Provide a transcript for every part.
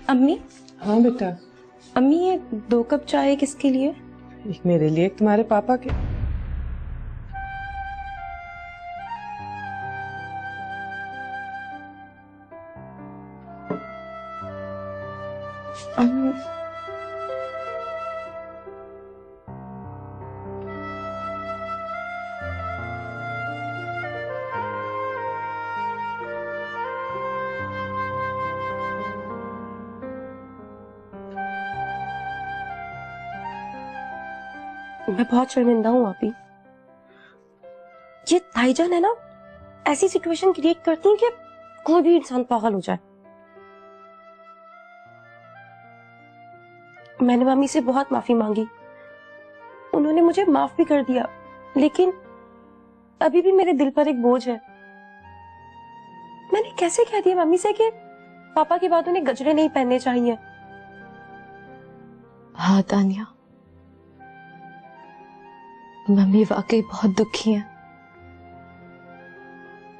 अम्मी। हाँ बेटा। अम्मी ये 2 कप चाय किसके लिए? एक मेरे लिए, एक तुम्हारे पापा के। अम्मी मैं बहुत शर्मिंदा हूँ आपी। ये ताईजान है ना, ऐसी सिचुएशन क्रिएट करती है कि कोई भी इंसान पागल हो जाए। मैंने मम्मी से बहुत माफी मांगी, उन्होंने मुझे माफ भी कर दिया, लेकिन अभी भी मेरे दिल पर एक बोझ है। मैंने कैसे कह दिया मम्मी से कि पापा की बात उन्हें गजरे नहीं पहनने चाहिए। हाँ तानिया, मम्मी वाकई बहुत दुखी है।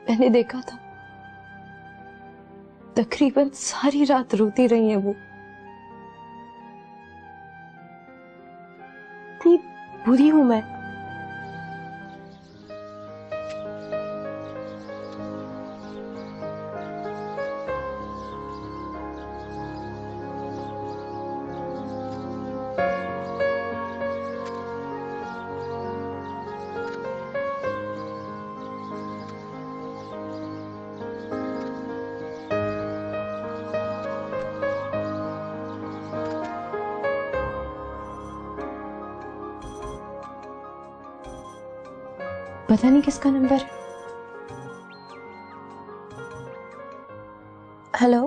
मैंने देखा था, तकरीबन सारी रात रोती रही है वो। इतनी बुरी हूं मैं। पता नहीं किसका नंबर है। हेलो।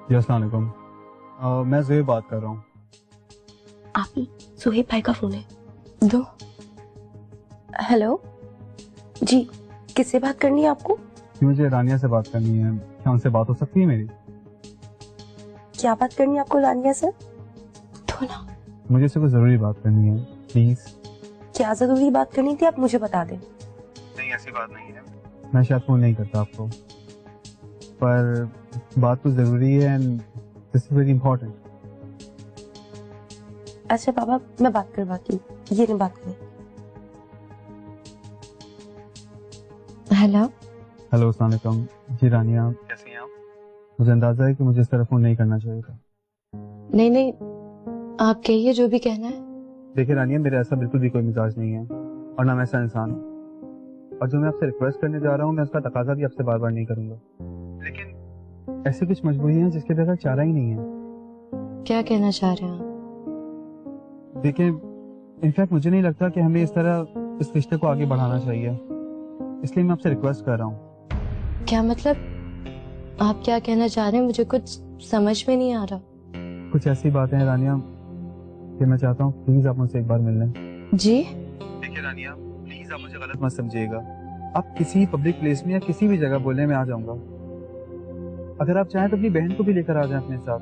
जी अस्सलाम वालेकुम। मैं ज़ुहैब बात कर रहा हूँ। आप ही सुहेब भाई का फोन है। दो। हेलो जी, किससे बात करनी है आपको? मुझे रानिया से बात करनी है, क्या उनसे बात हो सकती है मेरी? क्या बात करनी है आपको रानिया से? तो ना, मुझे इससे कोई ज़रूरी बात करनी है, प्लीज़। क्या जरूरी बात करनी थी, आप मुझे बता दें। नहीं ऐसी बात नहीं है, मैं शायद फोन नहीं करता आपको, पर बात तो ज़रूरी है and this is very important. अच्छा पापा, मैं बात करवाती हूँ, ये नहीं बात करें। हेलो। हेलो अस्सलाम वालेकुम। जी रानिया, कैसी हैं आप? मुझे अंदाजा है कि मुझे इस तरह फोन नहीं करना चाहिए था। नहीं नहीं, आप कहिए जो भी कहना है। देखिए रानिया, मेरा ऐसा बिल्कुल भी कोई मिजाज नहीं है और ना मैं ऐसा इंसान हूँ, और जो मैं आपसे रिक्वेस्ट करने जा रहा हूँ मैं उसका तकाजा भी आपसे बार बार नहीं करूंगा, लेकिन ऐसी कुछ मजबूरी है जिसके बगैर चारा ही नहीं है। क्या कहना चाह रहे हैं आप? देखिए, इनफैक्ट मुझे नहीं लगता कि हमें इस तरह इस रिश्ते को आगे बढ़ाना चाहिए, इसलिए मैं आपसे रिक्वेस्ट कर रहा हूँ। क्या मतलब, आप क्या कहना चाह रहे हैं? मुझे कुछ समझ में नहीं आ रहा। कुछ ऐसी बातें हैं रानिया कि मैं चाहता हूँ प्लीज आप मुझसे एक बार मिल लें। जी? देखिए रानिया, प्लीज आप मुझे गलत मत समझिएगा, आप किसी पब्लिक प्लेस में या किसी भी जगह बोलने में आ जाऊंगा। अगर आप चाहें तो अपनी बहन को भी लेकर आ जाएं अपने साथ,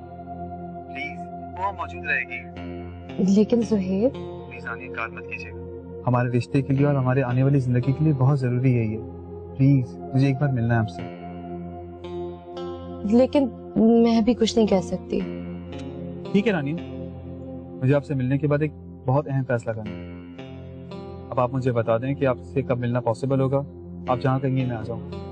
प्लीज, वो मौजूद रहेगी। लेकिन ज़ुहैब, प्लीज रानिया, इनकार मत कीजिएगा, हमारे रिश्ते के लिए और हमारे आने वाली जिंदगी के लिए बहुत जरूरी है ये। प्लीज मुझे एक बार मिलना है आपसे। लेकिन मैं भी कुछ नहीं कह सकती। ठीक है रानिया, मुझे आपसे मिलने के बाद एक बहुत अहम फैसला करना है। अब आप मुझे बता दें कि आपसे कब मिलना पॉसिबल होगा, आप जहाँ कहेंगे मैं आ जाऊंगा।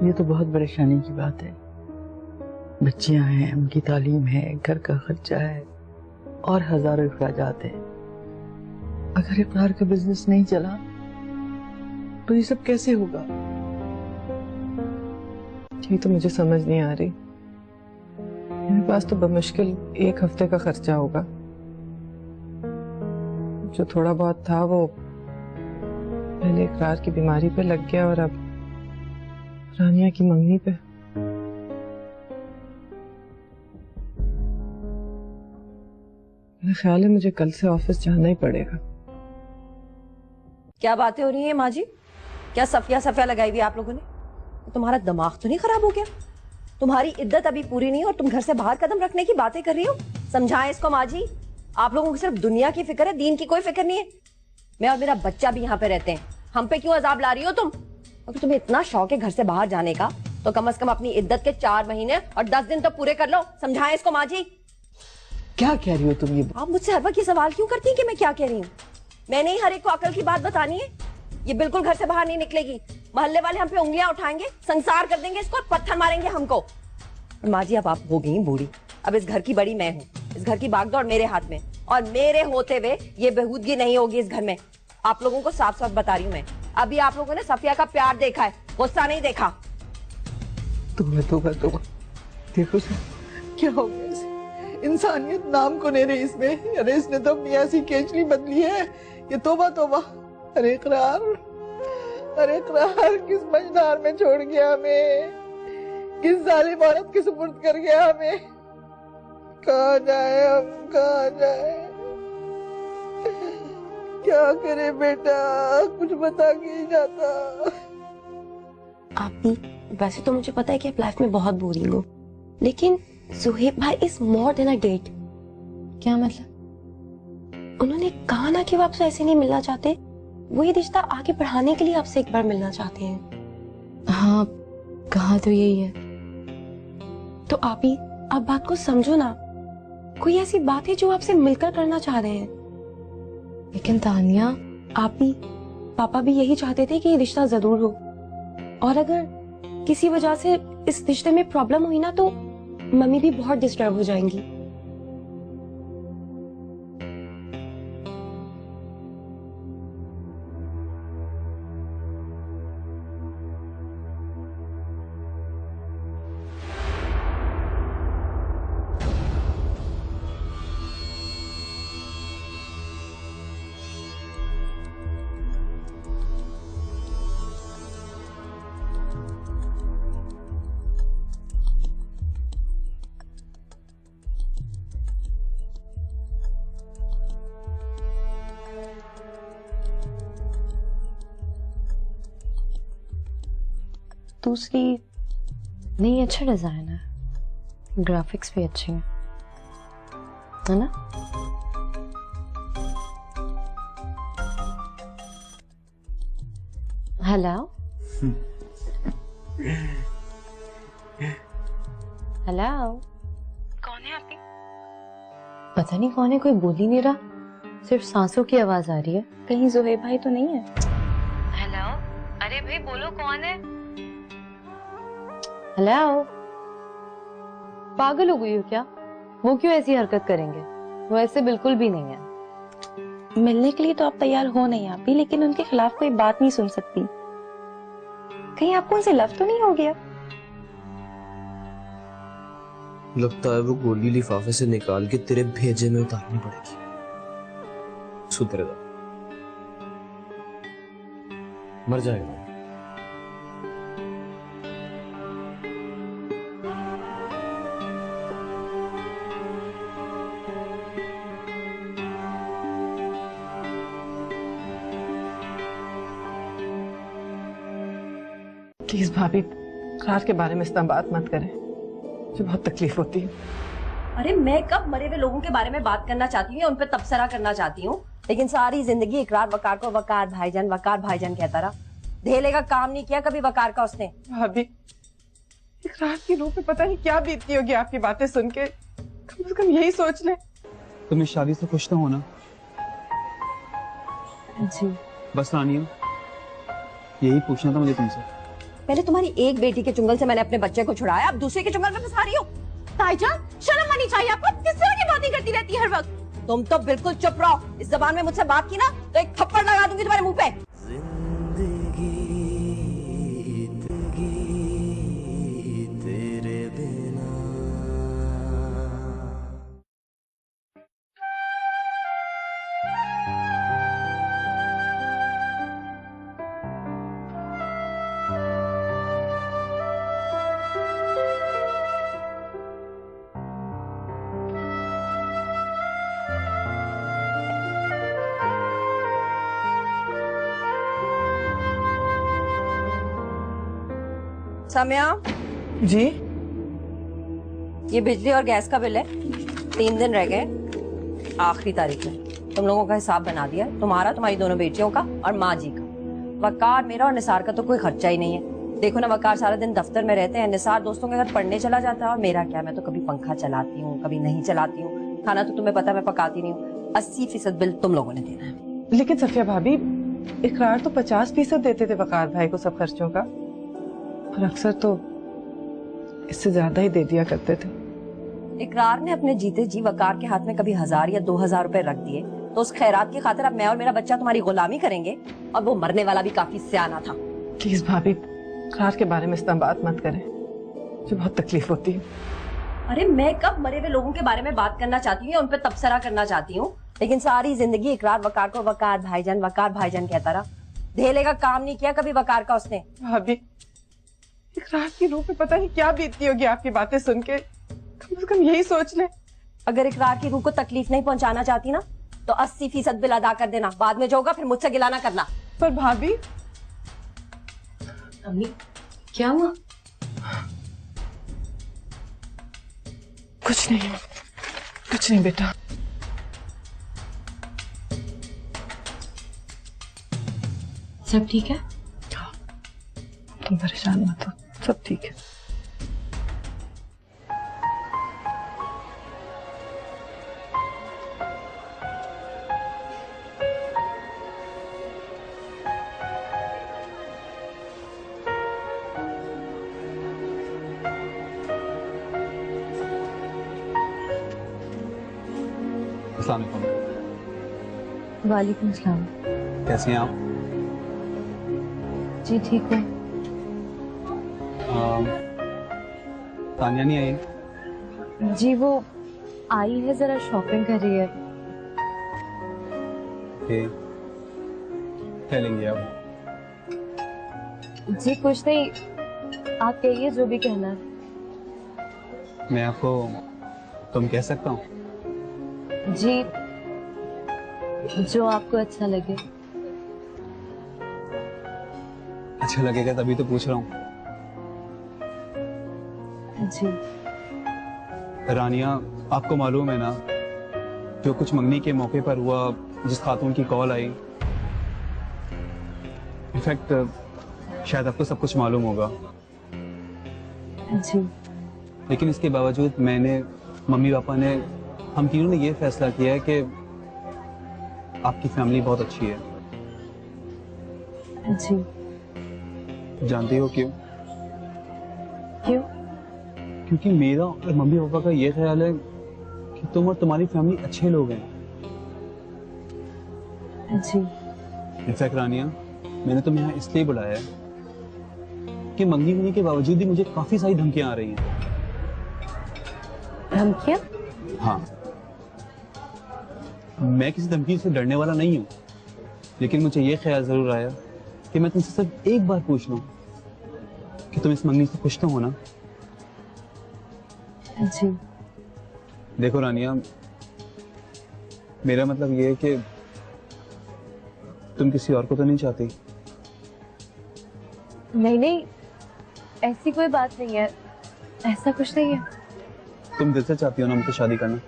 ये तो बहुत परेशानी की बात है। बच्चियां हैं, उनकी तालीम है, घर का खर्चा है और हजारों अखराजात हैं। अगर इफ्तार का बिजनेस नहीं चला तो ये सब कैसे होगा? ये तो मुझे समझ नहीं आ रही। मेरे पास तो बमुश्किल 1 हफ्ते का खर्चा होगा। जो थोड़ा बहुत था वो पहले इकरार की बीमारी पे लग गया और अब रानिया की मंगनी पे। मेरा ख्याल है मुझे कल से ऑफिस जाना ही पड़ेगा। क्या बातें हो रही हैं माँ जी? क्या सफिया सफिया लगाई हुई आप लोगों ने? तुम्हारा दिमाग तो नहीं खराब हो गया? तुम्हारी इद्दत अभी पूरी नहीं और तुम घर से बाहर कदम रखने की बातें कर रही हो। समझाएं इसको माँ जी, आप लोगों को सिर्फ दुनिया की फिक्र है, दीन की कोई फिक्र नहीं है। मैं और मेरा बच्चा भी यहाँ पे रहते हैं, हम पे क्यों अजाब ला रही हो तुम? अगर तुम्हें इतना शौक है घर से बाहर जाने का तो कम से कम अपनी इद्दत के 4 महीने और 10 दिन तो पूरे कर लो। समझाएं इसको माँ जी। क्या कह रही हो तुम ये? आप मुझसे हर वक्त ये सवाल क्यों करती हैं कि मैं क्या कह रही हूँ? मैंने ही हर एक को अकल की बात बतानी है। ये बिल्कुल घर से बाहर नहीं निकलेगी। मोहल्ले वाले हम पे उंगलियां उठाएंगे, संसार कर देंगे इसको और पत्थर मारेंगे हमको। और माँ जी अब आप हो गई बूढ़ी, अब इस घर की बड़ी मैं हूँ, इस घर की बागडोर मेरे हाथ में, और मेरे होते हुए ये बेहूदगी नहीं होगी इस घर में। आप लोगों को साफ साफ बता रही हूँ मैं। अभी आप लोगों ने सफिया का प्यार देखा है, गुस्सा नहीं देखा। तोबा देखो क्या हो गया इसे? इंसानियत नाम को नहीं रही इसमें। अरे इसने तो अपनी ऐसी केचली बदली है। ये तोबा। अरे इकरार किस मझधार में छोड़ गया हमें, किस जालिम औरत के सुपुर्द कर गया हमें। कहाँ जाए हम, कहाँ जाए, क्या करे बेटा, कुछ बता के ही जाता। आप भी वैसे तो मुझे पता है कि आप लाइफ में बहुत बोरिंग हो, लेकिन सुहेब भाई is more than a date. क्या मतलब? उन्होंने कहा ना कि वो आपसे ऐसे नहीं मिलना चाहते, वो ये रिश्ता आगे बढ़ाने के लिए आपसे एक बार मिलना चाहते हैं। हाँ, कहा तो यही है। तो आप ही आप बात को समझो ना, कोई ऐसी बात है जो आपसे मिलकर करना चाह रहे हैं। लेकिन तानिया, आप भी पापा भी यही चाहते थे कि ये रिश्ता जरूर हो, और अगर किसी वजह से इस रिश्ते में प्रॉब्लम हुई ना तो मम्मी भी बहुत डिस्टर्ब हो जाएंगी। दूसरी नहीं, अच्छा डिजाइन है, ग्राफिक्स भी अच्छे हैं, है ना? हेलो हेलो, कौन है आपकी? पता नहीं कौन है, कोई बोल ही नहीं रहा, सिर्फ सांसों की आवाज आ रही है। कहीं जुहेब भाई तो नहीं है? हेलो, अरे भाई बोलो कौन है? हेलो, पागल हो गई हो क्या? वो क्यों ऐसी हरकत करेंगे? वो ऐसे बिल्कुल भी नहीं है। मिलने के लिए तो आप तैयार हो नहीं आप भी, लेकिन उनके खिलाफ कोई बात नहीं सुन सकती। कहीं आपको उनसे लव तो नहीं हो गया? लगता है वो गोली लिफाफे से निकाल के तेरे भेजे में उतारनी पड़ेगी। सुधर जा, मर जाएगा। प्लीज भाभी, रात के बारे में इतना बात मत करें, मुझे बहुत तकलीफ होती है। अरे मैं कब मरे हुए लोगों के बारे में बात करना चाहती हूँ या उन पर तबसरा करना चाहती हूँ, लेकिन सारी जिंदगी इकरार वकार को वकार भाईजान कहता रहा। धेले का काम नहीं किया कभी वकार का उसने। भाभी, एक रात की रूह पे पता नहीं क्या बीतती होगी आपकी बातें सुन के। कम से कम यही सोच ले। तुम इस शादी से खुश तो हो ना? जी। बस तानिया, यही पूछना था मुझे तुमसे। पहले तुम्हारी एक बेटी के चुंगल से मैंने अपने बच्चे को छुड़ाया, अब दूसरे के चुंगल में फंसा रही हो। ताईजान, शर्म आनी चाहिए आपको, किस तरह की बातें करती रहती है हर वक्त। तुम तो बिल्कुल चुप रहो, इस जबान में मुझसे बात की ना तो एक थप्पड़ लगा दूंगी तुम्हारे मुंह पे। सम्या, जी ये बिजली और गैस का बिल है। 3 दिन रह गए आखिरी तारीख में। तुम लोगों का हिसाब बना दिया है, तुम्हारा, तुम्हारी दोनों बेटियों का और माँ जी का। वकार, मेरा और निसार का तो कोई खर्चा ही नहीं है। देखो ना, वकार सारा दिन दफ्तर में रहते हैं, निसार दोस्तों के घर पढ़ने चला जाता है, और मेरा क्या, मैं तो कभी पंखा चलाती हूँ, कभी नहीं चलाती हूँ। खाना तो तुम्हें पता है मैं पकाती नहीं हूँ। 80% बिल तुम लोगों ने देना है। लेकिन सफिया भाभी, इकरार तो 50% देते थे वकार भाई को सब खर्चों का, और अक्सर तो इससे ज्यादा ही दे दिया करते थे। इकरार ने अपने जीते जी वकार के हाथ में कभी 1000 या 2000 रुपए रख दिए, तो उस खैरात की खातिर अब मैं और मेरा बच्चा तुम्हारी गुलामी करेंगे। और वो मरने वाला भी काफी सियाना था। प्लीज भाभी, इकरार के बारे में इतना बात मत करें, मुझे बहुत तकलीफ होती है। अरे मैं कब मरे हुए लोगों के बारे में बात करना चाहती हूँ या उन पर तबसरा करना चाहती हूँ, लेकिन सारी जिंदगी इकरार वकार को वकार भाईजान कहता रहा। धेले का काम नहीं किया कभी वकार का उसने। भाभी, इकरार की रूह पे पता नहीं क्या बीतती होगी आपकी बातें सुन के। कम से कम यही सोच ले। अगर इकरार की रूह को तकलीफ नहीं पहुंचाना चाहती ना, तो 80% बिल अदा कर देना। बाद में जो होगा फिर मुझसे गिला ना करना। पर भाभी, अम्मी क्या हुआ? कुछ नहीं बेटा। सब ठीक है? तुम परेशान मत हो, सब ठीक है। अस्सलाम वालेकुम। वालेकुम सलाम। कैसी हैं आप? जी ठीक है। तानिया नहीं आई? जी वो आई है, जरा शॉपिंग कर रही है। क्या लेंगे आप? जी कुछ नहीं, आप कहिए जो भी कहना है। मैं आपको तुम कह सकता हूँ? जी जो आपको अच्छा लगे। अच्छा लगेगा तभी तो पूछ रहा हूँ। जी रानिया, आपको मालूम है ना जो कुछ मंगनी के मौके पर हुआ, जिस खातून की कॉल आई, इनफैक्ट शायद आपको सब कुछ मालूम होगा, जी लेकिन इसके बावजूद मैंने, मम्मी पापा ने, हम तीनों ने ये फैसला किया है कि आपकी फैमिली बहुत अच्छी है। जी। जानती हो क्यों? क्यों? क्योंकि मेरा और मम्मी पापा का ये ख्याल है कि तुम और तुम्हारी फैमिली अच्छे लोग हैं। जी इनफैक्ट रानिया, मैंने तुम्हें यहाँ इसलिए बुलाया है कि मंगनी होने के बावजूद भी मुझे काफी सारी धमकियां आ रही हैं। धमकियां? हाँ, मैं किसी धमकी से डरने वाला नहीं हूँ, लेकिन मुझे ये ख्याल जरूर आया कि मैं तुमसे सिर्फ एक बार पूछ लूं कि तुम इस मंगनी से खुश तो हो ना? जी। देखो रानिया, मेरा मतलब ये है कि तुम किसी और को तो नहीं चाहती? नहीं नहीं, ऐसी कोई बात नहीं है, ऐसा कुछ नहीं है। तुम दिल से चाहती हो ना मुझसे शादी करना?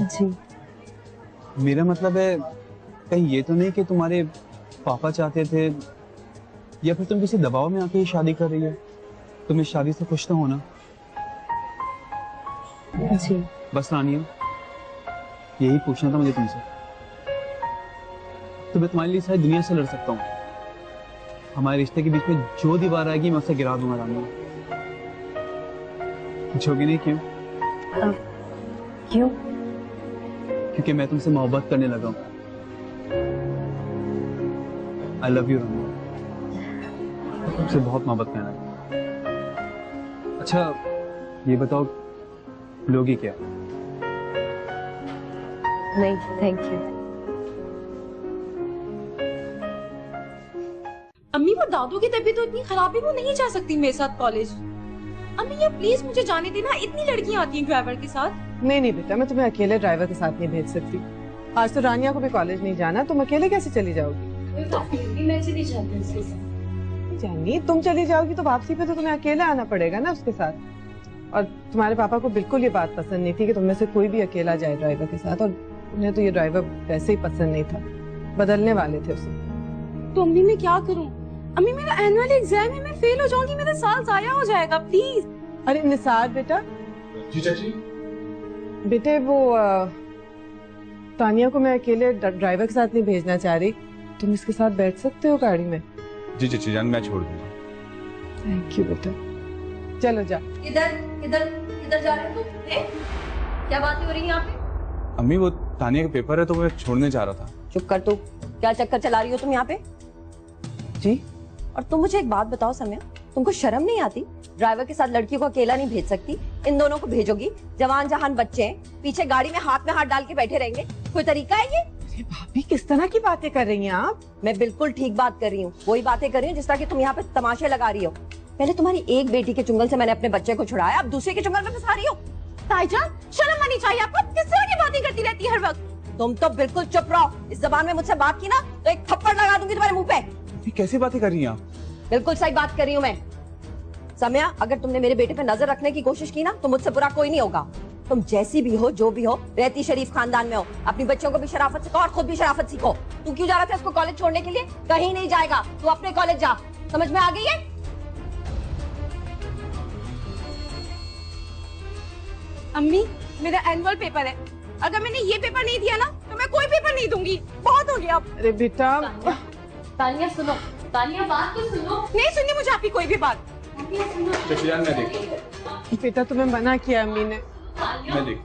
जी। मेरा मतलब है कहीं ये तो नहीं कि तुम्हारे पापा चाहते थे, या फिर तुम किसी दबाव में आके ये शादी कर रही हो? तुम इस शादी से खुश तो हो ना? जी। बस रानिया, यही पूछना था मुझे तुमसे। तो मैं तुम्हारे लिए सारी दुनिया से लड़ सकता हूँ। हमारे रिश्ते के बीच में जो दीवार आएगी मैं उसे गिरा दूंगा रानिया। पूछोगी नहीं क्यों? क्यों? क्योंकि मैं तुमसे मोहब्बत करने लगा हूँ। आई लव यू रानिया, तुमसे बहुत मोहब्बत करने लगा। अच्छा ये बताओ, लोगी क्या? नहीं थैंक यू। अम्मी वो दादू की तबीयत तो इतनी खराब है, वो नहीं जा सकती मेरे साथ कॉलेज। अम्मी ये प्लीज मुझे जाने देना, इतनी लड़कियां आती हैं ड्राइवर के साथ। नहीं बेटा, मैं तुम्हें अकेले ड्राइवर के साथ नहीं भेज सकती। आज तो रानिया को भी कॉलेज नहीं जाना, तुम अकेले कैसे चली जाओगी? मैं चली जाती हूँ। जानी, तुम चली जाओगी तो वापसी पे तो तुम्हें अकेला आना पड़ेगा ना उसके साथ। और तुम्हारे पापा को बिल्कुल ये बात पसंद नहीं थी कि तुम में से कोई भी अकेला जाए ड्राइवर के साथ, और उन्हें तो ये ड्राइवर वैसे ही पसंद नहीं था, बदलने वाले थे उसे। तो अम्मी मैं क्या करूं? अम्मी मेरा एनुअल एग्जाम है, मैं फेल हो जाऊंगी, मेरा साल जाया हो जाएगा, प्लीज। अरे निसार बेटा। जी चाची। बेटे वो तानिया को मैं अकेले ड्राइवर के साथ नहीं भेजना चाह रही, तुम इसके साथ बैठ सकते हो गाड़ी में? जी चाची जान, मैं छोड़ दूंगा। थैंक यू बेटा, चलो जा। इधर इधर इधर जा रहे हो तुम? क्या बातें हो रही है यहाँ पे? अम्मी वो तानिया का पेपर है तो मैं छोड़ने जा रहा था। चुप कर तू, क्या चक्कर चला रही हो तुम यहाँ पे? जी। और तुम मुझे एक बात बताओ सम्या, तुमको शर्म नहीं आती? ड्राइवर के साथ लड़कियों को अकेला नहीं भेज सकती, इन दोनों को भेजोगी? जवान जहान बच्चे हैं, पीछे गाड़ी में हाथ डाल के बैठे रहेंगे, कोई तरीका है ये? अरे भाभी किस तरह की बातें कर रही हैं आप? मैं बिल्कुल ठीक बात कर रही हूँ, वही बातें कर रही हूँ जिस तरह की तुम यहाँ पे तमाशे लगा रही हो। पहले तुम्हारी एक बेटी के चुंगल से मैंने अपने बच्चे को छुड़ाया, अब दूसरे के चुंगल में फंसा रही हो। ताईजान शर्म आनी चाहिए आपको, किस तरह की बातें करती रहती है हर वक्त? तुम तो बिल्कुल चुप रहो, इस जबान में मुझसे बात की ना तो एक थप्पड़ लगा दूंगी तुम्हारे मुंह पे। ये कैसी बातें कर रही हैं आप? बिल्कुल सही बात कर रही हूँ मैं। सम्या, अगर तुमने मेरे बेटे पे नजर रखने की कोशिश की ना तो मुझसे बुरा कोई नहीं होगा। तुम जैसी भी हो, जो भी हो, रहती शरीफ खानदान में हो, अपनी बच्चों को भी शराफत सिखाओ और खुद भी शराफत सीखो। तू क्यों जा रहा था इसको कॉलेज छोड़ने के लिए? कहीं नहीं जाएगा, तू अपने कॉलेज जा, समझ में आ गई है? अम्मी मेरा एनुअल पेपर है, अगर मैंने ये पेपर नहीं दिया ना तो मैं कोई पेपर नहीं दूंगी, बहुत हो गया। अरे बेटा तानिया सुनो, तानिया बात तो सुनो। नहीं सुननी मुझे आपकी कोई भी बात। चाची जान मैं देख, बेटा तुम्हें मना किया अम्मी ने। मैं देख।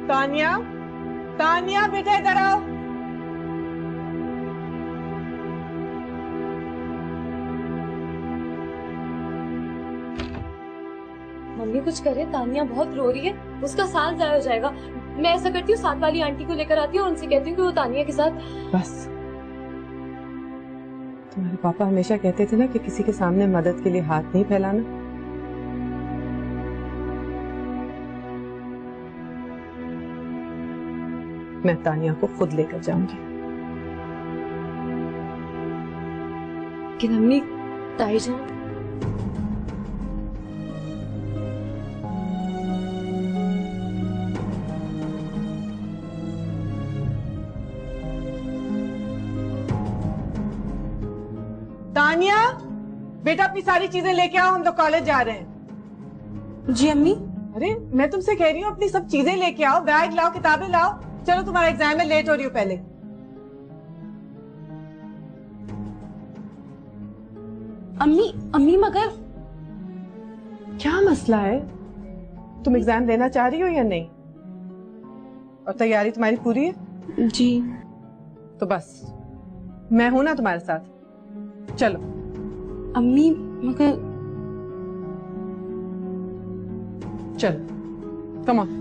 तानिया, तानिया बेटा इधर आओ। मम्मी कुछ करे, तानिया बहुत रो रही है, उसका साल जाया हो जाएगा। मैं ऐसा करती हूँ, साथ वाली आंटी को लेकर आती हूँ और उनसे कहती हूँ कि वो तानिया के साथ। बस, तुम्हारे पापा हमेशा कहते थे ना कि किसी के सामने मदद के लिए हाथ नहीं फैलाना। मैं तानिया को खुद लेकर जाऊंगी। कि अम्मी, ताईजान तानिया बेटा अपनी सारी चीजें लेके आओ, हम तो कॉलेज जा रहे हैं। जी अम्मी। अरे मैं तुमसे कह रही हूँ अपनी सब चीजें लेके आओ, बैग लाओ, किताबें लाओ। चलो तुम्हारा एग्जाम है, लेट हो रही हो। पहले अम्मी, अम्मी मगर क्या मसला है? तुम एग्जाम देना चाह रही हो या नहीं? और तैयारी तुम्हारी पूरी है? जी। तो बस मैं हूं ना तुम्हारे साथ, चलो। अम्मी मगर चलो, कम ऑन।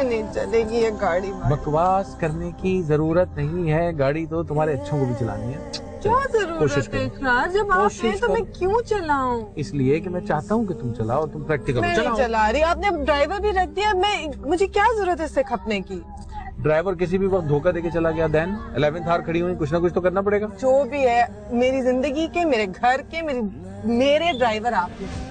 नहीं चलेगी ये गाड़ी। बकवास करने की जरूरत नहीं है, गाड़ी तो तुम्हारे अच्छों को भी चलानी है। क्या जरूरत है इकरार? जब आप हैं तो मैं क्यों चलाऊं? इसलिए कि मैं चाहता हूँ कि तुम चलाओ और तुम प्रैक्टिकल मैं चलाओ। नहीं चला रही, आपने ड्राइवर भी रख दिया। मुझे क्या जरूरत है इससे खपने की? ड्राइवर किसी भी वक्त धोखा देके चला गया, देन 11th आवर खड़ी हुई, कुछ ना कुछ तो करना पड़ेगा। जो भी है, मेरी जिंदगी के, मेरे घर के, मेरे ड्राइवर आप हैं।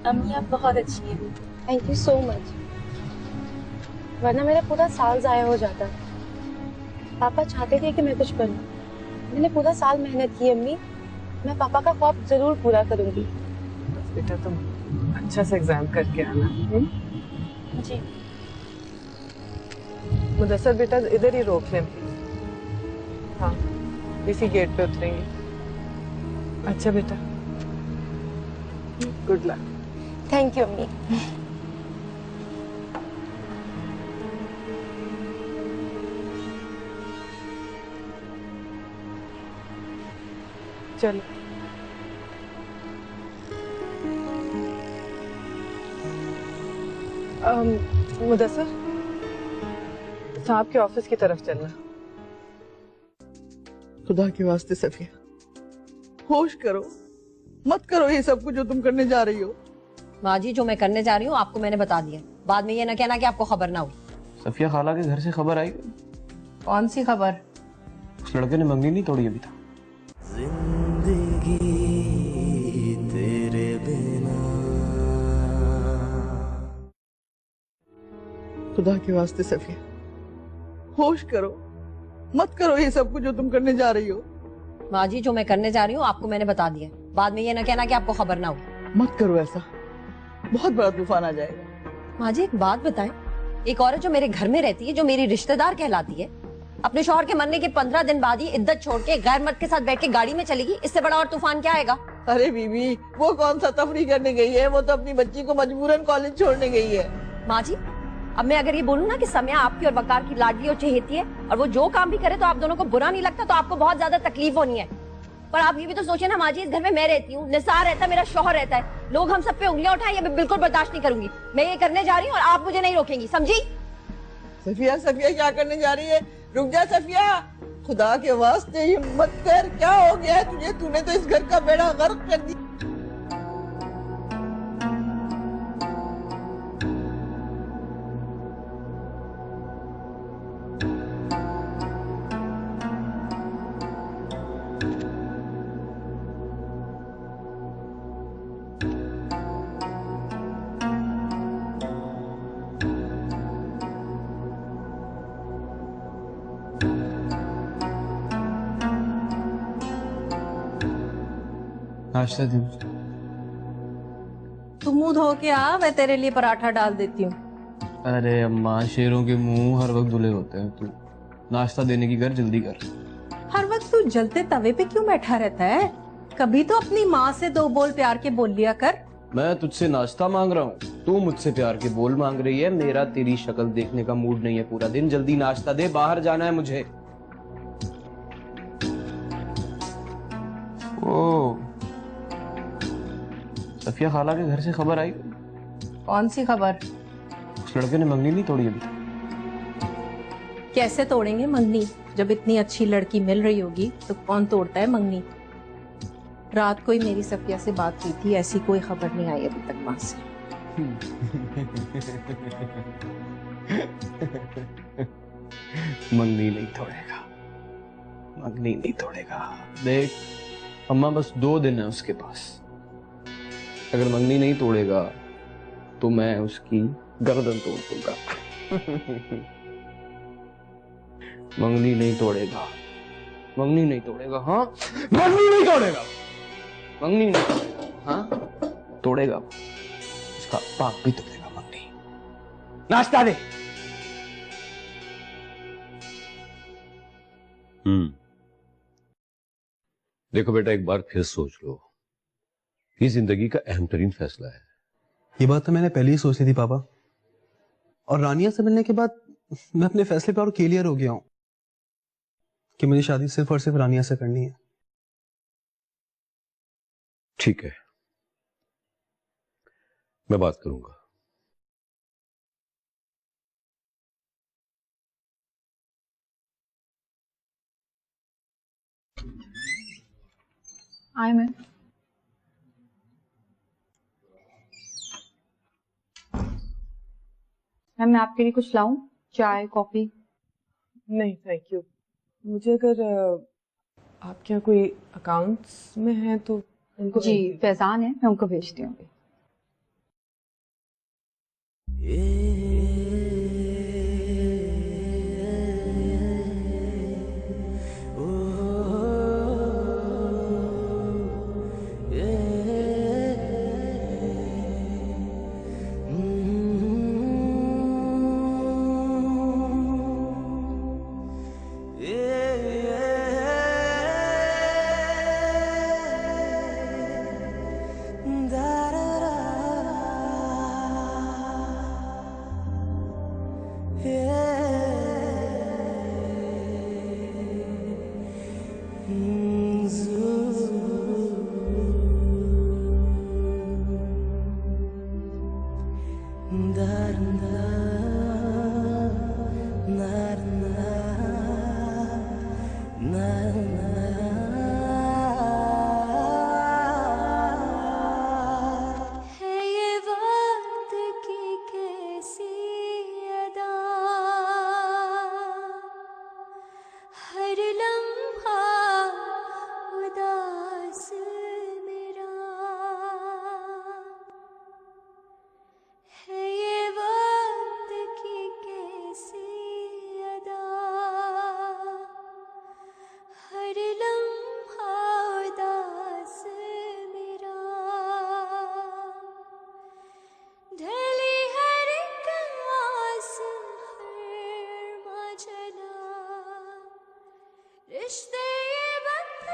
अम्मी आप बहुत अच्छी हैं। Thank you so much. वरना मेरा पूरा साल जाया हो जाता। पापा चाहते थे कि मैं कुछ बनूं। मैंने पूरा साल मेहनत की अम्मी, मैं पापा का ख्वाब जरूर पूरा करूंगी। बस बेटा तुम अच्छा से एग्जाम करके आना। जी। मुदस्सर बेटा इधर ही रोक लें प्लीज। हाँ, इसी गेट पे उतरेंगे। अच्छा बेटा, गुड लक। थैंक यू अम्मी। चलो। मुदस्सर, साहब के ऑफिस की तरफ चलना। खुदा के वास्ते सफिया, होश करो, मत करो ये सब कुछ जो तुम करने जा रही हो। माँ जी, जो मैं करने जा रही हूँ आपको मैंने बता दिया, बाद में ये ना कहना कि आपको खबर ना हो। सफिया खाला के घर से खबर आई? कौन सी खबर? उस लड़के ने मंगनी नहीं तोड़ी अभी तक। जिंदगी तेरे बिना। खुदा के वास्ते सफिया, होश करो, मत करो ये सब कुछ जो तुम करने जा रही हो। माँ जी, जो मैं करने जा रही हूँ आपको मैंने बता दिया, बाद में ये ना कहना कि आपको खबर ना हो। मत करो ऐसा, बहुत बड़ा तूफान आ जाएगा। माँ जी, एक बात बताएं, एक औरत जो मेरे घर में रहती है, जो मेरी रिश्तेदार कहलाती है, अपने शौहर के मरने के 15 दिन बाद ही इद्दत छोड़ के गैर मर्द के साथ बैठ के गाड़ी में चलेगी, इससे बड़ा और तूफान क्या आएगा? अरे बीबी, वो कौन सा तफरी करने गई है, वो तो अपनी बच्ची को मजबूरन कॉलेज छोड़ने गई है। माँ जी, अब मैं अगर ये बोलूँ ना कि समया आपकी और वकार की लाडली और चहेती है, और वो जो काम भी करे तो आप दोनों को बुरा नहीं लगता, तो आपको बहुत ज्यादा तकलीफ होनी है। पर आप ये भी तो सोचे ना माँ जी, इस घर में मैं रहती हूँ, निसार रहता है, मेरा शौहर रहता है, लोग हम सब पे उंगलियां उठाएं, ये मैं बिल्कुल बर्दाश्त नहीं करूंगी। मैं ये करने जा रही हूँ और आप मुझे नहीं रोकेंगी, समझी? सफिया, सफिया क्या करने जा रही है? रुक जा सफिया, खुदा के वास्ते हिम्मत कर, क्या हो गया है तुझे? तूने तो इस घर का बेड़ा गर्क कर दिया। नाश्ता दी। तू मुंह धो के आ, मैं तेरे लिए पराठा डाल देती हूँ। अरे अम्मा, शेरों के मुंह हर वक्त धुले होते हैं। तू नाश्ता देने की कर, जल्दी कर। हर वक्त तू जलते तवे पे क्यों बैठा रहता है? कभी तो अपनी माँ से 2 बोल प्यार के बोल लिया कर। मैं तुझसे नाश्ता मांग रहा हूँ, तू मुझसे प्यार के बोल मांग रही है। मेरा तेरी शक्ल देखने का मूड नहीं है पूरा दिन। जल्दी नाश्ता दे, बाहर जाना है मुझे। ओ, सफिया खाला के घर से खबर आई? कौन सी खबर? उस लड़के ने मंगनी नहीं तोड़ी अभी तक। कैसे तोड़ेंगे मंगनी? जब इतनी अच्छी लड़की मिल रही होगी तो कौन तोड़ता है मंगनी? रात को ही मेरी सफिया से बात की थी, ऐसी कोई खबर नहीं आई अभी तक माँ से। मंगनी नहीं तोड़ेगा, मंगनी नहीं तोड़ेगा। देख अम्मा, बस 2 दिन है उसके पास। अगर मंगनी नहीं तोड़ेगा तो मैं उसकी गर्दन तोड़ दूंगा। मंगनी नहीं तोड़ेगा, मंगनी नहीं तोड़ेगा। हाँ, मंगनी नहीं तोड़ेगा, मंगनी नहीं तोड़ेगा। हाँ, तोड़ेगा, उसका बाप भी तोड़ेगा मंगनी। नाश्ता दे। देखो बेटा, एक बार फिर सोच लो, ये जिंदगी का अहम तरीन फैसला है। ये बात तो मैंने पहले ही सोची थी पापा, और रानिया से मिलने के बाद मैं अपने फैसले पर और क्लियर हो गया हूं कि मुझे शादी सिर्फ और सिर्फ रानिया से करनी है। ठीक है, मैं बात करूंगा। आए मैम। मैम, मैं आपके लिए कुछ लाऊं? चाय, कॉफी? नहीं थैंक यू। मुझे अगर आपके यहाँ कोई अकाउंट्स में है तो उनको जी, फैजान है, मैं उनको भेजती हूँ।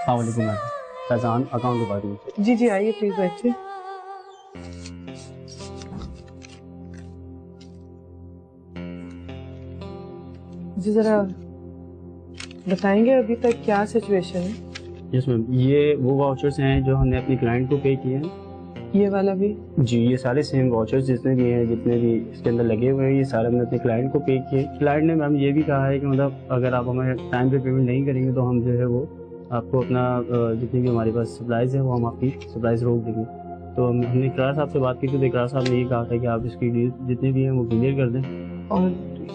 अस्सलामुअलैकुम मैडम, फैजान अकाउंट डिपार्टमेंट से। जी जी आइए प्लीज बैठिए। जी जरा बताएंगे अभी तक क्या सिचुएशन है? यस मैम, ये वो वाउचर्स हैं जो हमने अपने क्लाइंट को पे किए हैं। ये वाला भी? जी, ये सारे सेम वाउचर्स जितने भी हैं, जितने भी इसके अंदर लगे हुए हैं, ये सारे हमने अपने क्लाइंट को पे किए। क्लाइंट ने मैम ये भी कहा है कि मतलब अगर आप हमें टाइम पे पेमेंट नहीं करेंगे तो हम जो है वो आपको अपना जितनी भी हमारे पास सप्लाईज है वो हम आपकी सप्लाईज रोक देंगे। तो हमने इकरार साहब से बात की तो इकरार साहब ने ये कहा था कि आप इसकी जितने भी हैं वो क्लियर कर दें। और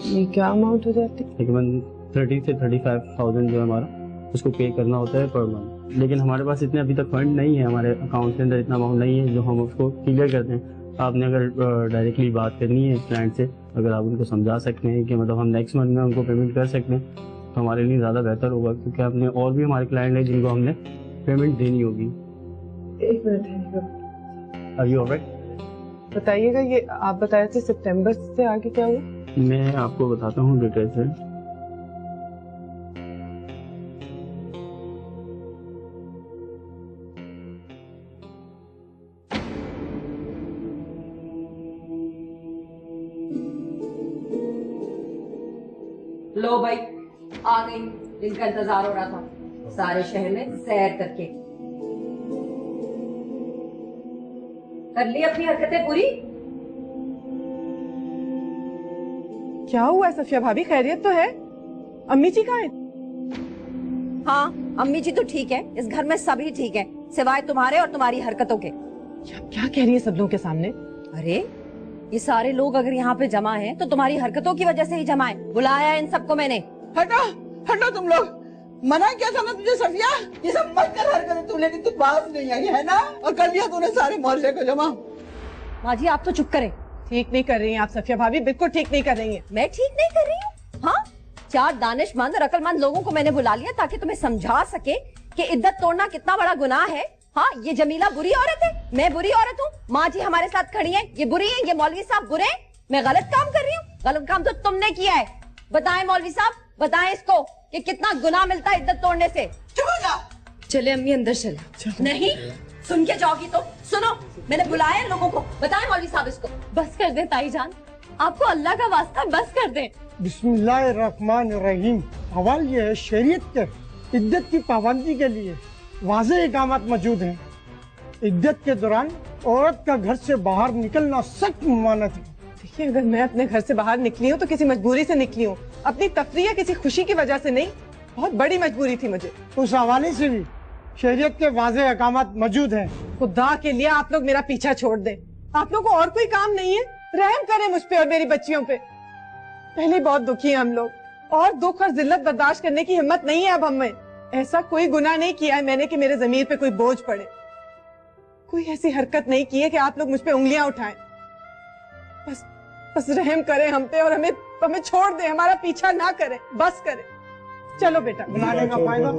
ये क्या अमाउंट हो जाती है? तकरीबन 30 से 35,000 जो है हमारा उसको पे करना होता है पर मंथ। लेकिन हमारे पास इतने अभी तक फंड नहीं है, हमारे अकाउंट के अंदर इतना अमाउंट नहीं है जो हम उसको क्लियर कर दें। आपने अगर डायरेक्टली बात करनी है क्लाइंट से, अगर आप उनको समझा सकते हैं कि मतलब हम नेक्स्ट मंथ में उनको पेमेंट कर सकते हैं तो हमारे लिए ज़्यादा बेहतर होगा, क्योंकि आपने और भी हमारे क्लाइंट हैं जिनको हमने पेमेंट देनी होगी। एक मिनट आर यू ऑलराइट? बताइएगा, ये आप बताए थे सितंबर से आगे क्या हुआ? मैं आपको बताता हूँ डिटेल से। लो भाई, आ गई। जिनका इंतजार हो रहा था सारे शहर में सैर करके। कर ली अपनी हरकतें पूरी? क्या हुआ है सफिया भाभी, खैरियत तो है? अम्मी जी कहाँ है? हाँ, अम्मी जी तो ठीक है, इस घर में सभी ठीक है सिवाय तुम्हारे और तुम्हारी हरकतों के। क्या कह रही है सब लोगों के सामने? अरे ये सारे लोग अगर यहाँ पे जमा हैं तो तुम्हारी हरकतों की वजह से ही जमा है। बुलाया इन सबको मैंने। हटो हटो तुम लोग, मना किया था ना तुझे सफिया, ये सब मत कर हरकतें तू, लेकिन तू पास नहीं आई है ना, और कर दिया तूने सारे मोहल्ले को जमा। माँ जी आप तो चुप करें। ठीक नहीं कर रही हैं आप सफिया भाभी, बिल्कुल ठीक नहीं कर रही हैं। मैं ठीक नहीं कर रही हूँ? हाँ, 4 दानिशमंद और अक्लमंद लोगों को मैंने बुला लिया ताकि तुम्हें समझा सके कि इद्दत तोड़ना कितना बड़ा गुनाह है। हाँ, ये जमीला बुरी औरत है, मैं बुरी औरत हूँ। माँ जी हमारे साथ खड़ी है, ये बुरी है, ये मौलवी साहब बुरे हैं। मैं गलत काम कर रही हूँ? गलत काम तो तुमने किया है। बताएं मौलवी साहब, बताएं इसको कि कितना गुनाह मिलता है इद्दत तोड़ने से। चुप हो जा। चले अम्मी अंदर चले। नहीं सुन के जाओगी तो सुनो, मैंने बुलाया लोगों को। बताएं मौलवी साहब इसको। बस कर दे ताई जान, आपको अल्लाह का वास्ता बस कर दे। बिस्मिल्लाहिर्रहमानिर्रहीम। सवाल ये है, शरीयत के इद्दत की पाबंदी के लिए वाज़ेह इकामत मौजूद हैं। इद्दत के दौरान औरत का घर से बाहर निकलना सख्त ममानत है। देखिए, अगर मैं अपने घर से बाहर निकली हूँ तो किसी मजबूरी से निकली हूँ, अपनी तफरीह या किसी खुशी की वजह से नहीं। बहुत बड़ी मजबूरी थी मुझे। उस हवाले से भी शरीयत के वाज़ेह इकामत मौजूद हैं। खुदा के लिए आप लोग मेरा पीछा छोड़ दें। आप लोग को और कोई काम नहीं है? रहम करें मुझ पे और मेरी बच्चियों पे। पहले बहुत दुखी हैं हम लोग, और दुख और जिल्लत बर्दाश्त करने की हिम्मत नहीं है अब हमें। ऐसा कोई गुनाह नहीं किया है मैंने कि मेरे ज़मीर पे कोई बोझ पड़े। कोई ऐसी हरकत नहीं की है कि आप लोग मुझ पे उंगलियां उठाएं। बस रहम करें हम पे और हमें छोड़ दें, हमारा पीछा ना करें, बस करें। चलो बेटा। बुलाने का फायदा?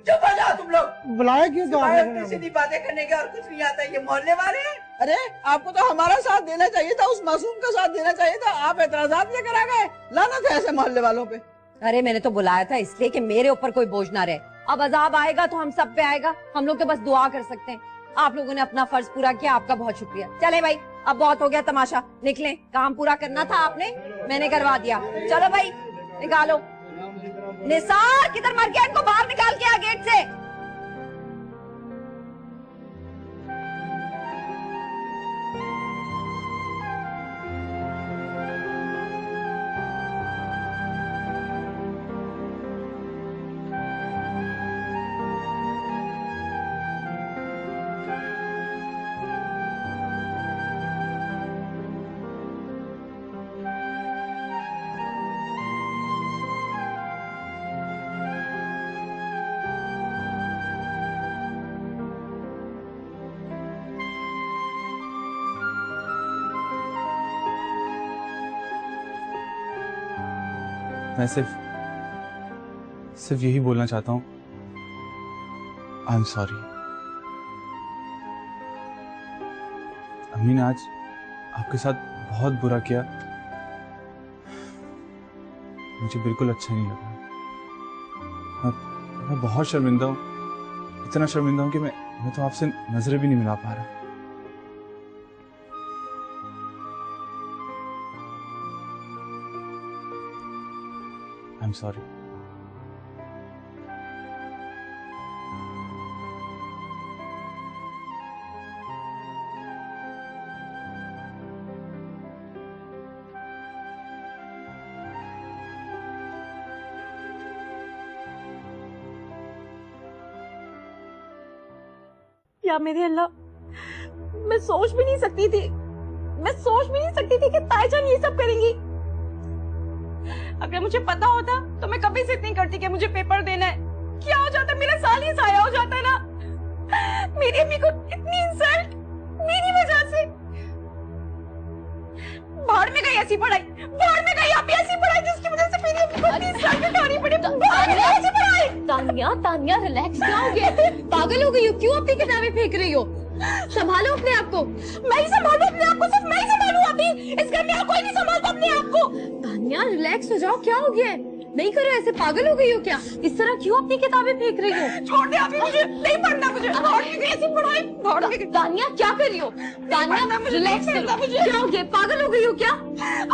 चुप हो जाओ तुम लोग। बुलाया क्यों? तो सीधी बातें करने के और कुछ नहीं आता, ये मोहल्ले वाले हैं। अरे आपको तो हमारा साथ देना चाहिए था, उस मासूम का साथ देना चाहिए था। आप एतराजात लेकर आ गए। लानत है ऐसे मोहल्ले वालों पे। अरे मैंने तो बुलाया था इसलिए कि मेरे ऊपर कोई बोझ ना रहे। अब अजाब आएगा तो हम सब पे आएगा, हम लोग तो बस दुआ कर सकते हैं। आप लोगों ने अपना फर्ज पूरा किया, आपका बहुत शुक्रिया। चले भाई, अब बहुत हो गया तमाशा, निकलें। काम पूरा करना था आपने, मैंने करवा दिया। चलो भाई निकालो। निसार किधर मर गया? इनको बाहर निकाल के आ गेट से। मैं सिर्फ यही बोलना चाहता हूँ, आई एम सॉरी। अम्मी ने आज आपके साथ बहुत बुरा किया, मुझे बिल्कुल अच्छा नहीं लगा। मैं बहुत शर्मिंदा हूँ। इतना शर्मिंदा हूं कि मैं तो आपसे नजरें भी नहीं मिला पा रहा। I am sorry. या मेरे अल्लाह, मैं सोच भी नहीं सकती थी कि ताईजान ये सब करेंगी। अगर मुझे पता होता तो मैं कभी से इतनी करती कि मुझे पेपर देना है। क्या हो जाता, मेरा साल ही जाया हो जाता ना। मेरी अम्मी को इतनी इंसल्ट मेरी वजह से। बाहर में गई ऐसी पढ़ाई, बाहर में गई आप ऐसी पढ़ाई जिसकी वजह से मेरी अम्मी को इतनी इंसल्ट उठानी पड़ी। बाहर में गई ऐसी पढ़ाई। तानिया रिलैक्स, क्या हो गया? पागल हो गई हो? क्यों अपनी किताबें फेंक रही हो? संभालो अपने आप को। मैं ही संभालू अपने आप को, सिर्फ मैं ही संभालू। अभी इस घर में और कोई नहीं संभालता अपने आप को। तानिया रिलैक्स हो जाओ, क्या हो गया? नहीं करो ऐसे, पागल हो गई हो क्या? इस तरह क्यों अपनी किताबें फेंक रही हो? छोड़ दे अभी, मुझे नहीं पढ़ना। मुझे बाहर में गई ऐसी पढ़ाई, बाहर में गई। तानिया क्या कर रही हो? तानिया रिलैक्स करो, क्या हो गया? पागल हो गई हो क्या?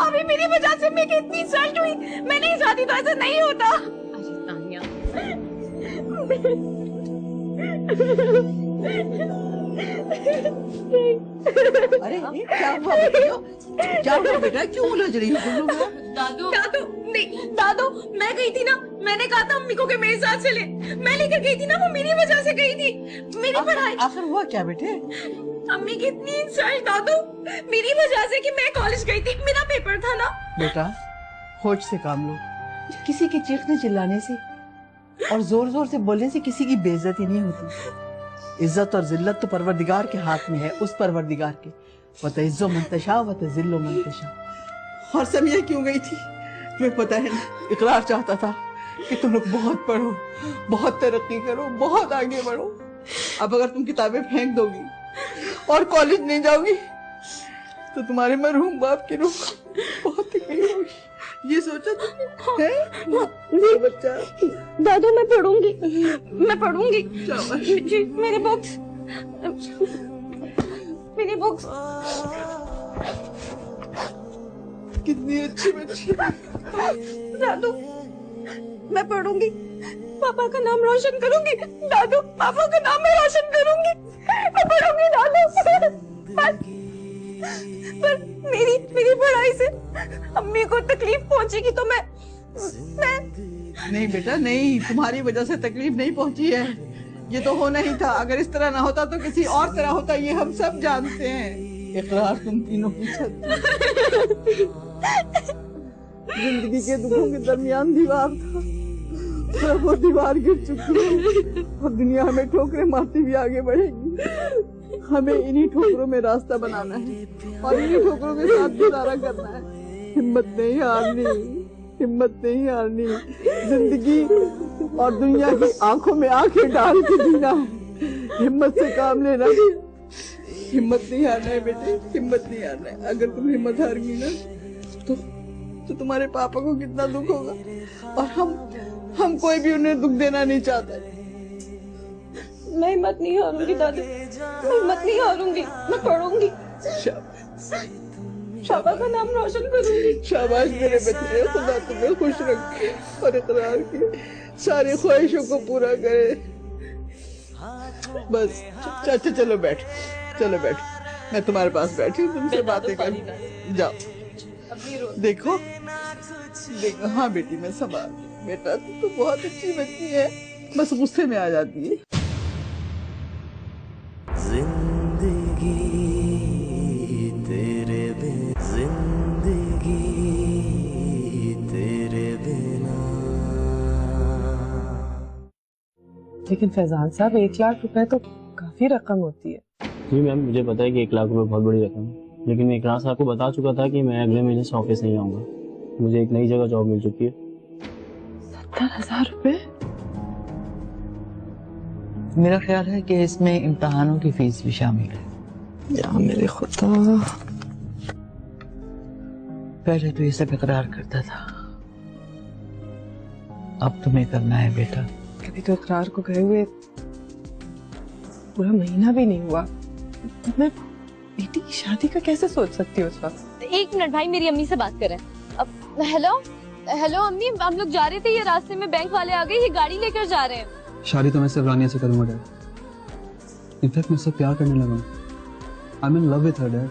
अभी मेरी वजह से मेरी इतनी इंसल्ट हुई। मैं नहीं चाहती तो ऐसा नहीं होता। अरे तानिया अरे क्या हुआ बेटा? क्या हुआ बेटा? क्यों उलझ रही हो? दादू नहीं दादू, मैं गई थी ना, मैंने कहा था अम्मी को कि मेरे साथ चले। मैं लेकर गई थी ना, वो मेरी वजह से गई थी। मेरी पढ़ाई। आखिर हुआ क्या बेटे? अम्मी की इतनी इंसल्ट दादू, मेरी वजह से कि मैं कॉलेज गई थी, मेरा पेपर था ना। बेटा होश से काम लो। किसी के चीखने चिल्लाने से और जोर जोर से बोलने से किसी की बेइज्जती नहीं होती। इज्जत और जिल्लत तो परवरदिगार के हाथ में है, उस परवरदिगार के। वतइज्जो मंतशा वतजिल्लो मंतशा। और समिया क्यों गई थी तुम्हें पता है ना? इकरार चाहता था कि तुम लोग बहुत पढ़ो, बहुत तरक्की करो, बहुत आगे बढ़ो। अब अगर तुम किताबें फेंक दोगी और कॉलेज नहीं जाओगी तो तुम्हारे मरहूम बाप की रूह बहुत तकलीफ होगी। ये सोचा तुमने? है बच्चा? दादू मैं पढ़ूंगी जी। मेरी बुक्स कितनी अच्छी बच्ची। दादू मैं पढ़ूंगी, पापा का नाम रोशन करूंगी। दादू पापा का नाम मैं रोशन करूंगी, मैं पढ़ूंगी दादू। पर मेरी पढ़ाई से अम्मी को तकलीफ पहुंचेगी तो मैं नहीं बेटा नहीं, तुम्हारी वजह से तकलीफ नहीं पहुंची है। ये तो होना ही था। अगर इस तरह ना होता तो किसी और तरह होता, ये हम सब जानते हैं। इकरार तुम तीनों की जिंदगी के दुखों के दरमियान दीवार था, पर वो दीवार गिर चुकी है और दुनिया हमें ठोकरें मारती हुई आगे बढ़ेगी। हमें इन्हीं ठोकरों में रास्ता बनाना है और इन्हीं ठोकरों के साथ गुजारा करना है। हिम्मत नहीं हारनी। जिंदगी और दुनिया की आंखों में आंखें डाल के जीना है। हिम्मत से काम लेना। हिम्मत नहीं हारना है बेटे, हिम्मत नहीं हारना है। अगर तुम हिम्मत हार गई ना तो तुम्हारे पापा को कितना दुख होगा। और हम कोई भी उन्हें दुख देना नहीं चाहता। मैं हिम्मत नहीं हारूंगी दादी, मैं हिम्मत नहीं हारूंगी। मैं पढ़ूंगी, शाबा का नाम रोशन करूंगी। शाबाश मेरे बच्चे, खुदा तुम्हें खुश रखे और इकरार की सारी ख्वाहिशों को पूरा करे। बस चाचा चलो बैठ। मैं तुम्हारे पास बैठी तुमसे बातें कर। जाओ देखो। हाँ बेटी मैं संभाल। बेटा तू तो बहुत अच्छी बच्ची है, बस गुस्से में आ जाती है। जिंदगी तेरे बिना, जिंदगी तेरे बिना। लेकिन फैजान साहब 1 लाख रुपए तो काफी रकम होती है। जी मैम, मुझे पता है कि 1 लाख रुपए बहुत बड़ी रकम है, लेकिन मैं इकरार साहब को बता चुका था कि मैं अगले महीने से ऑफिस नहीं आऊंगा। मुझे एक नई जगह जॉब मिल चुकी है। 70,000 रुपए? मेरा ख्याल है कि इसमें इम्तहानों की फीस भी शामिल है। या मेरे खुदा, पहले तो ये सब इकरार करता था, अब तुम्हें करना है बेटा। कभी तो इकरार को गए हुए पूरा महीना भी नहीं हुआ, मैं बेटी की शादी का कैसे सोच सकती हूँ उस वक्त? एक मिनट भाई, मेरी अम्मी से बात करें। हेलो हेलो अम्मी, हम लोग जा रहे थे, ये रास्ते में बैंक वाले आ गए, ये गाड़ी लेकर जा रहे हैं। शादी तो मैं सिर्फ रानिया से करूंगा डैड। इनफैक्ट मैं उससे प्यार करने लगा हूँ। I am in love with her dad.